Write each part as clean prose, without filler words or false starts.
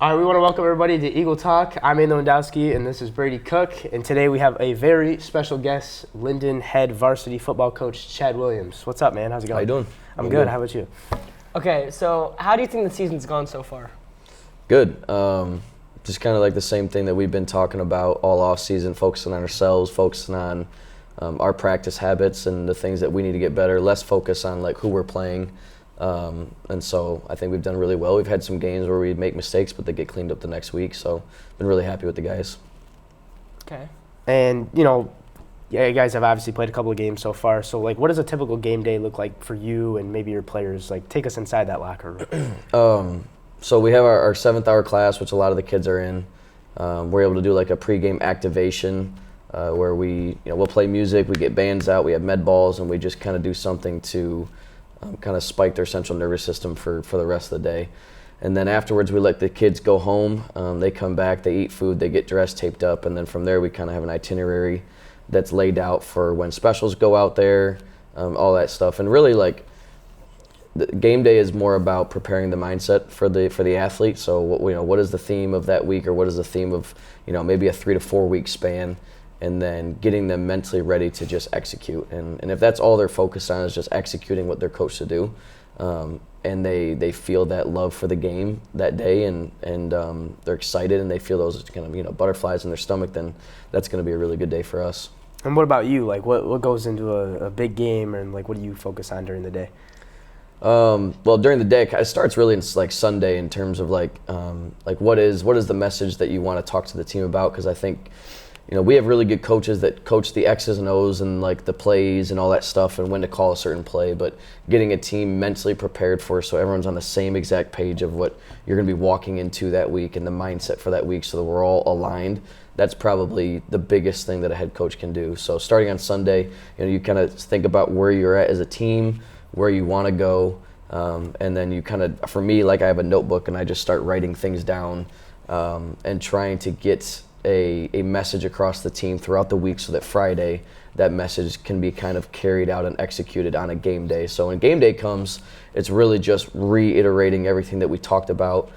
All right, we want to welcome everybody to Eagle Talk. I'm Aiden Lewandowski, and this is Brady Cook. And today we have a very special guest, Linden head varsity football coach, Chad Williams. What's up, man? How's it going? How you doing? I'm good. How about you? Okay, so how do you think the season's gone so far? Good. Just kind of like the same thing that we've been talking about all off season, focusing on ourselves, focusing on our practice habits and the things that we need to get better, less focus on like who we're playing. And so I think we've done really well. We've had some games where we make mistakes, but they get cleaned up the next week. So been really happy with the guys. Okay. And, you guys have obviously played a couple of games so far. So, like, what does a typical game day look like for you and maybe your players? Like, take us inside that locker room. So we have our 7th hour class, which a lot of the kids are in. We're able to do like a pregame activation where we'll play music, we get bands out, we have med balls, and we just kind of do something to kind of spike their central nervous system for the rest of the day. And then afterwards we let the kids go home. They come back, they eat food, they get dressed, taped up, and then from there we kind of have an itinerary that's laid out for when specials go out there, all that stuff. And really, like, the game day is more about preparing the mindset for the athlete. So what is the theme of that week, or what is the theme of maybe a 3 to 4 week span, and then getting them mentally ready to just execute. And if that's all they're focused on is just executing what they're coached to do, and they feel that love for the game that day, and they're excited and they feel those kind of butterflies in their stomach, then that's going to be a really good day for us. And what about you? Like, what goes into a big game, and like what do you focus on during the day? Well, during the day, it starts really in like Sunday in terms of like what is the message that you want to talk to the team about, because I think we have really good coaches that coach the X's and O's and like the plays and all that stuff and when to call a certain play, but getting a team mentally prepared for so everyone's on the same exact page of what you're going to be walking into that week and the mindset for that week so that we're all aligned, that's probably the biggest thing that a head coach can do. So starting on Sunday, you kind of think about where you're at as a team, where you want to go, and then you kind of, for me, like I have a notebook and I just start writing things down and trying to get a message across the team throughout the week so that Friday that message can be kind of carried out and executed on a game day. So when game day comes, it's really just reiterating everything that we talked about.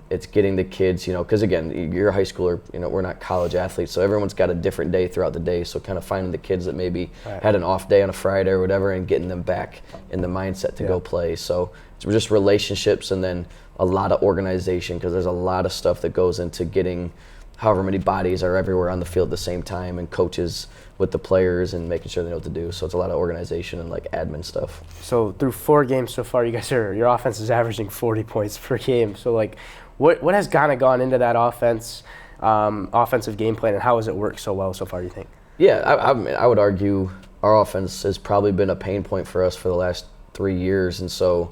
It's getting the kids, because again, you're a high schooler, we're not college athletes, so everyone's got a different day throughout the day. So kind of finding the kids that maybe had an off day on a Friday or whatever and getting them back in the mindset to go play. So it's just relationships and then a lot of organization, because there's a lot of stuff that goes into getting however many bodies are everywhere on the field at the same time, and coaches with the players and making sure they know what to do. So it's a lot of organization and like admin stuff. So through 4 games so far, your offense is averaging 40 points per game. So like, what has kind of gone into that offensive game plan, and how has it worked so well so far, you think? Yeah, I would argue our offense has probably been a pain point for us for the last 3 years. And so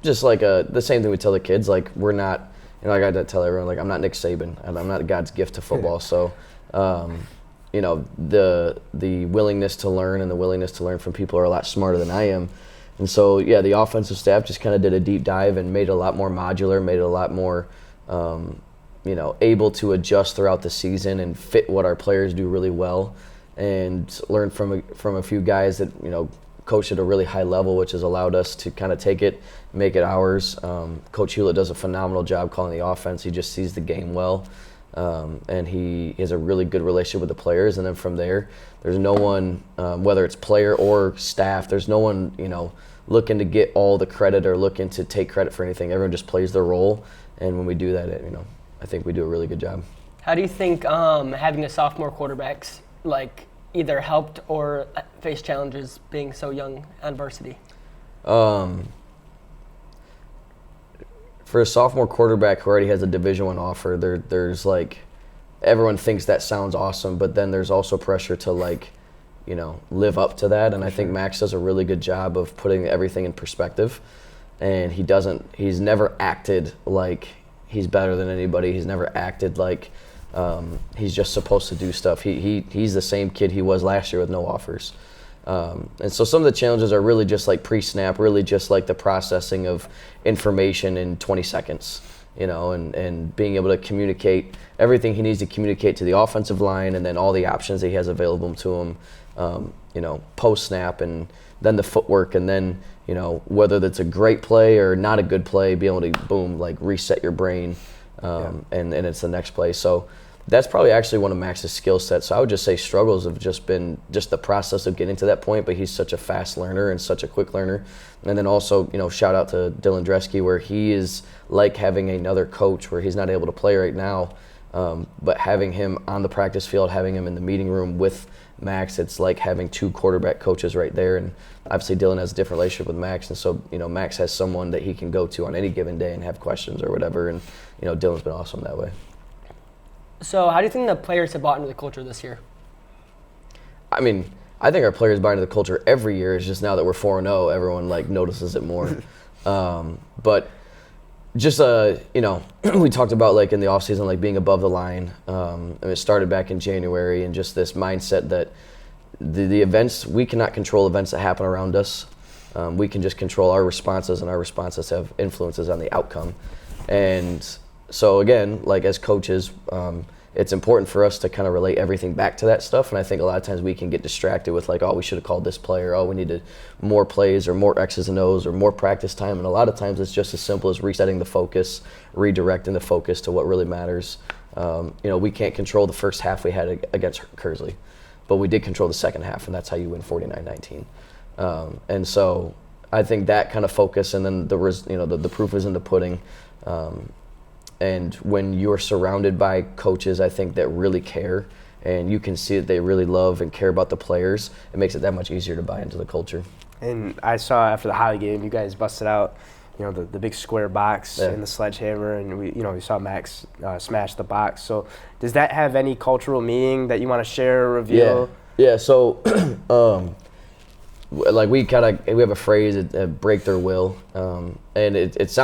just like the same thing we tell the kids, like we're not, I got to tell everyone, like, I'm not Nick Saban, and I'm not God's gift to football. So, the willingness to learn and the willingness to learn from people are a lot smarter than I am. And so, yeah, the offensive staff just kind of did a deep dive and made it a lot more modular, made it a lot more, able to adjust throughout the season and fit what our players do really well, and learn from a few guys that, coached at a really high level, which has allowed us to kind of take it, make it ours. Coach Hewlett does a phenomenal job calling the offense. He just sees the game well, and he has a really good relationship with the players. And then from there, there's no one, whether it's player or staff, there's no one, looking to get all the credit or looking to take credit for anything. Everyone just plays their role, and when we do that, I think we do a really good job. How do you think having a sophomore quarterbacks either helped or faced challenges being so young on varsity? For a sophomore quarterback who already has a Division I offer, there's like, everyone thinks that sounds awesome, but then there's also pressure to live up to that. And I think Max does a really good job of putting everything in perspective. And he's never acted like he's better than anybody. He's never acted like he's just supposed to do stuff. He's the same kid he was last year with no offers. And so some of the challenges are really just like pre-snap, really just like the processing of information in 20 seconds, and being able to communicate everything he needs to communicate to the offensive line, and then all the options that he has available to him post snap, and then the footwork, and then whether that's a great play or not a good play, be able to boom, like reset your brain, and it's the next play. So that's probably actually one of Max's skill sets. So I would just say struggles have just been just the process of getting to that point, but he's such a fast learner and such a quick learner. And then also, shout out to Dylan Dresky, where he is like having another coach where he's not able to play right now, but having him on the practice field, having him in the meeting room with Max, it's like having two quarterback coaches right there. And obviously Dylan has a different relationship with Max, and so Max has someone that he can go to on any given day and have questions or whatever. And Dylan's been awesome that way. So how do you think the players have bought into the culture this year? I mean, I think our players buy into the culture every year. It's just now that we're 4-0, everyone notices it more. But just we talked about in the offseason being above the line. And it started back in January, and just this mindset that the events, we cannot control events that happen around us. We can just control our responses, and our responses have influences on the outcome. And so again, as coaches, it's important for us to kind of relate everything back to that stuff. And I think a lot of times we can get distracted with we should have called this play, or we needed more plays or more X's and O's or more practice time. And a lot of times it's just as simple as resetting the focus, redirecting the focus to what really matters. We can't control the first half we had against Kersley, but we did control the second half, and that's how you win 49-19. And so I think that kind of focus, and then the proof is in the pudding. And when you're surrounded by coaches, I think, that really care, and you can see that they really love and care about the players, it makes it that much easier to buy into the culture. And I saw after the Holly game, you guys busted out, the big square box and the sledgehammer, and we saw Max smash the box. So does that have any cultural meaning that you want to share or reveal? Yeah. So we have a phrase, break their will, and it's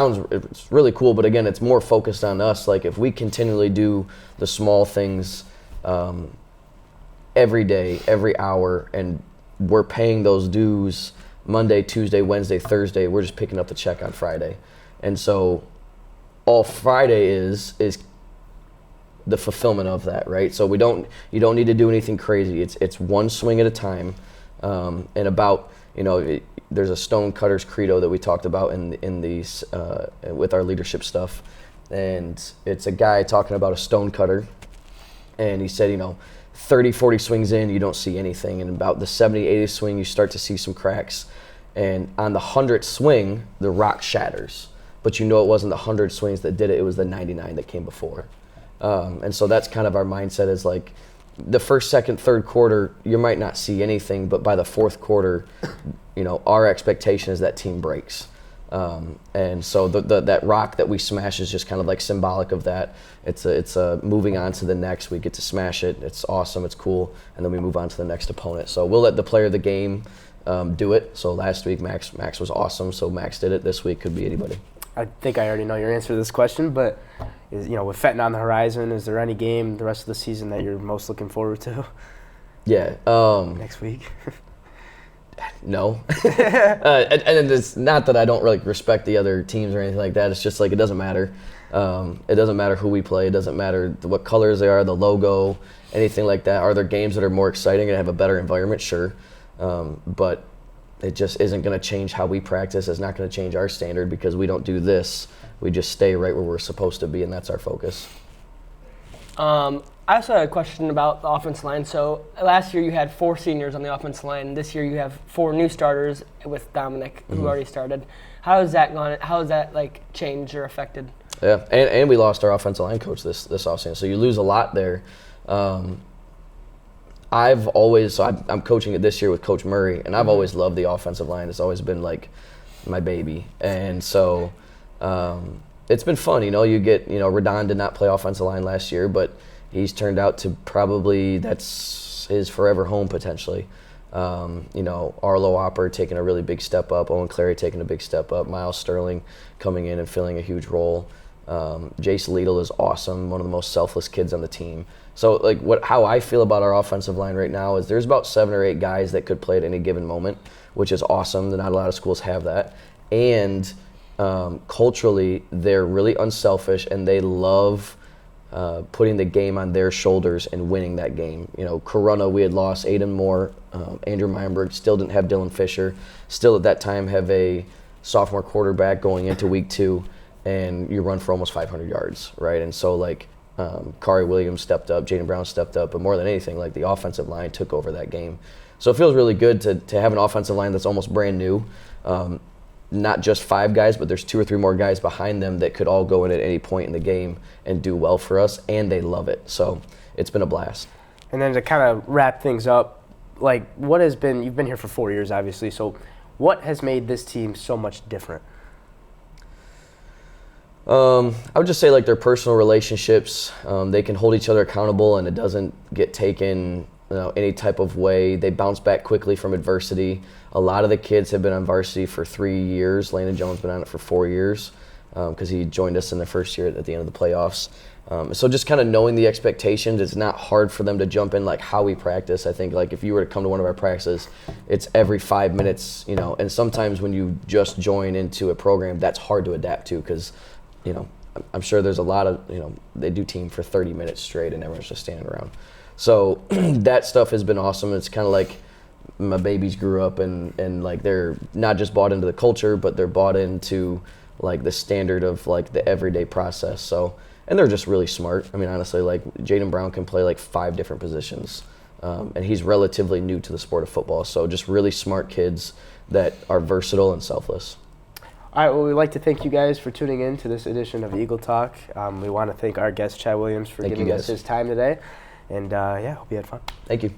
really cool, but again, it's more focused on us. If we continually do the small things every day, every hour, and we're paying those dues Monday, Tuesday, Wednesday, Thursday, we're just picking up the check on Friday. And so all Friday is the fulfillment of that, right? So you don't need to do anything crazy. It's one swing at a time. And about, there's a stone cutter's credo that we talked about in these with our leadership stuff, and it's a guy talking about a stone cutter, and he said 30, 40 swings in, you don't see anything, and about the 70, 80th swing, you start to see some cracks, and on the 100th swing, the rock shatters, but it wasn't the 100 swings that did it, it was the 99 that came before. And so that's kind of our mindset, is the first, second, third quarter, you might not see anything, but by the fourth quarter, our expectation is that team breaks. And so that rock that we smash is just kind of symbolic of that. It's moving on to the next. We get to smash it. It's awesome. It's cool. And then we move on to the next opponent. So we'll let the player of the game do it. So last week, Max was awesome. So Max did it. This week could be anybody. I think I already know your answer to this question, but with Fenton on the horizon, is there any game the rest of the season that you're most looking forward to? Yeah. Next week? No. And it's not that I don't really respect the other teams or anything like that. It's just it doesn't matter. It doesn't matter who we play. It doesn't matter what colors they are, the logo, anything like that. Are there games that are more exciting and have a better environment? Sure. But it just isn't going to change how we practice. It's not going to change our standard, because we don't do this. We just stay right where we're supposed to be, and that's our focus. I also had a question about the offensive line. So last year you had 4 seniors on the offensive line. This year you have 4 new starters with Dominic, who already started. How has that gone? How has that changed or affected? Yeah, and we lost our offensive line coach this offseason, so you lose a lot there. I'm coaching it this year with Coach Murray, and I've always loved the offensive line. It's always been my baby, and so it's been fun. You get Radon did not play offensive line last year, but he's turned out to probably that's his forever home potentially. Arlo Opper taking a really big step up, Owen Clary taking a big step up, Miles Sterling coming in and filling a huge role. Jace Liedel is awesome, one of the most selfless kids on the team. So how I feel about our offensive line right now is there's about 7 or 8 guys that could play at any given moment, which is awesome. Not a lot of schools have that. And culturally, they're really unselfish, and they love putting the game on their shoulders and winning that game. Corona, we had lost Aiden Moore, Andrew Meinberg, still didn't have Dylan Fisher, still at that time have a sophomore quarterback going into week 2, and you run for almost 500 yards, right? And so Kari Williams stepped up, Jaden Brown stepped up, but more than anything, the offensive line took over that game. So it feels really good to have an offensive line that's almost brand new. Not just 5 guys, but there's 2 or 3 more guys behind them that could all go in at any point in the game and do well for us, and they love it. So it's been a blast. And then to kind of wrap things up, you've been here for 4 years, obviously, so what has made this team so much different? I would just say their personal relationships. They can hold each other accountable, and it doesn't get taken any type of way. They bounce back quickly from adversity. A lot of the kids have been on varsity for 3 years. Landon Jones been on it for 4 years because he joined us in the first year at the end of the playoffs. So just kind of knowing the expectations, it's not hard for them to jump in how we practice. I think if you were to come to one of our practices, it's every 5 minutes, and sometimes when you just join into a program, that's hard to adapt to because, I'm sure there's a lot of, they do team for 30 minutes straight and everyone's just standing around. So that stuff has been awesome. It's kind of my babies grew up and they're not just bought into the culture, but they're bought into the standard of the everyday process. So, and they're just really smart. I mean, honestly, Jaden Brown can play 5 different positions, and he's relatively new to the sport of football. So just really smart kids that are versatile and selfless. All right, well, we'd like to thank you guys for tuning in to this edition of Eagle Talk. We want to thank our guest, Chad Williams, for giving us his time today. And, hope you had fun. Thank you.